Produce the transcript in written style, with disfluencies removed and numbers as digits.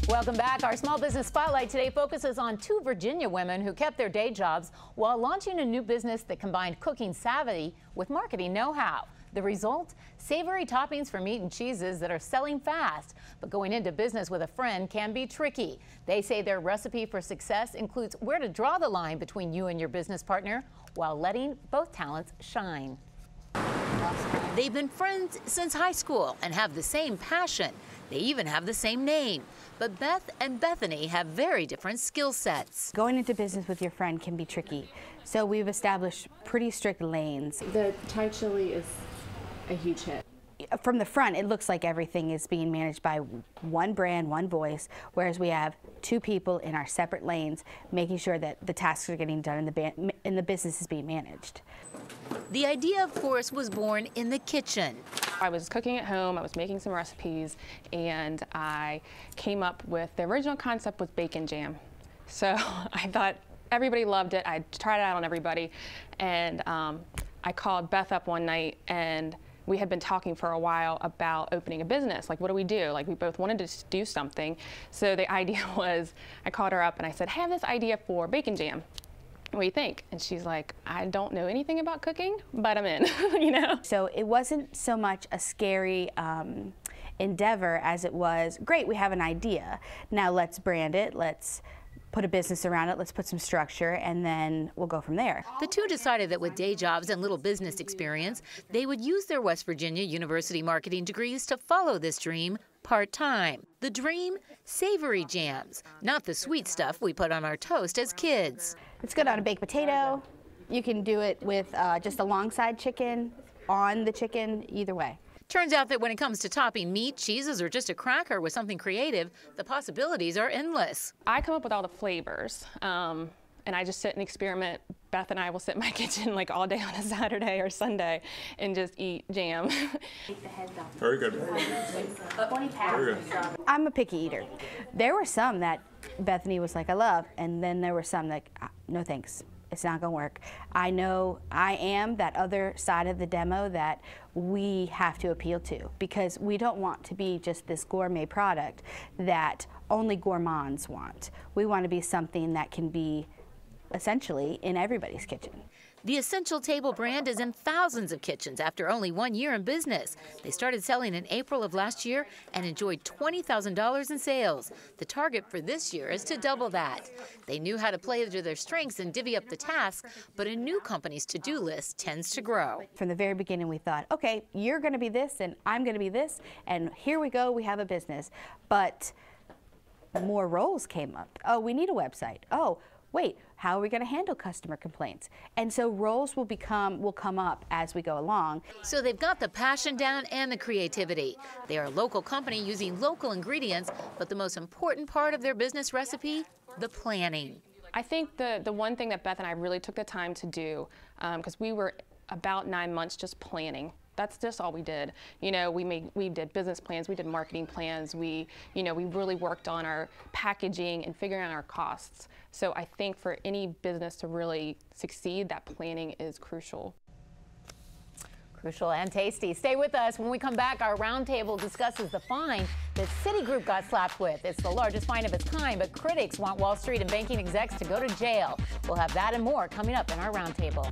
Welcome back. Our Small Business Spotlight today focuses on two Virginia women who kept their day jobs while launching a new business that combined cooking savvy with marketing know-how. The result? Savory toppings for meat and cheeses that are selling fast. But going into business with a friend can be tricky. They say their recipe for success includes where to draw the line between you and your business partner while letting both talents shine. They've been friends since high school and have the same passion. They even have the same name. But Beth and Bethany have very different skill sets. Going into business with your friend can be tricky. So we've established pretty strict lanes. The Thai chili is a huge hit. From the front, it looks like everything is being managed by one brand, one voice, whereas we have two people in our separate lanes, making sure that the tasks are getting done and the business is being managed. The idea, of course, was born in the kitchen. I was cooking at home, I was making some recipes, and I came up with the original concept was bacon jam. So I thought everybody loved it. I tried it out on everybody, and I called Beth up one night, and we had been talking for a while about opening a business. Like, what do we do? Like, we both wanted to do something. So the idea was, I called her up and I said, hey, I have this idea for bacon jam. What do you think? And she's like, I don't know anything about cooking, but I'm in, you know? So it wasn't so much a scary endeavor as it was, great, we have an idea. Now let's brand it, let's put a business around it, let's put some structure, and then we'll go from there. The two decided that with day jobs and little business experience, they would use their West Virginia University marketing degrees to follow this dream part-time. The dream? Savory jams, not the sweet stuff we put on our toast as kids. It's good on a baked potato. You can do it with just alongside chicken, on the chicken, either way. Turns out that when it comes to topping meat, cheeses, or just a cracker with something creative, the possibilities are endless. I come up with all the flavors, and I just sit and experiment. Beth and I will sit in my kitchen like all day on a Saturday or Sunday and just eat jam. Very good. Very good. I'm a picky eater. There were some that Bethany was like, I love, and then there were some that, no thanks. It's not gonna work. I know I am that other side of the demo that we have to appeal to, because we don't want to be just this gourmet product that only gourmands want. We want to be something that can be essentially in everybody's kitchen. The Essential Table brand is in thousands of kitchens after only 1 year in business. They started selling in April of last year and enjoyed $20,000 in sales. The target for this year is to double that. They knew how to play to their strengths and divvy up the tasks, but a new company's to-do list tends to grow. From the very beginning, we thought, okay, you're going to be this and I'm going to be this, and here we go, we have a business. But more roles came up. Oh, we need a website. Oh, wait, how are we going to handle customer complaints? And so roles will come up as we go along. So they've got the passion down and the creativity. They are a local company using local ingredients, but the most important part of their business recipe, the planning. I think the one thing that Beth and I really took the time to do, because we were about 9 months just planning. That's just all we did. You know, we did business plans, we did marketing plans, we really worked on our packaging and figuring out our costs. So I think for any business to really succeed, that planning is crucial. Crucial and tasty. Stay with us. When we come back, our roundtable discusses the fine that Citigroup got slapped with. It's the largest fine of its kind, but critics want Wall Street and banking execs to go to jail. We'll have that and more coming up in our roundtable.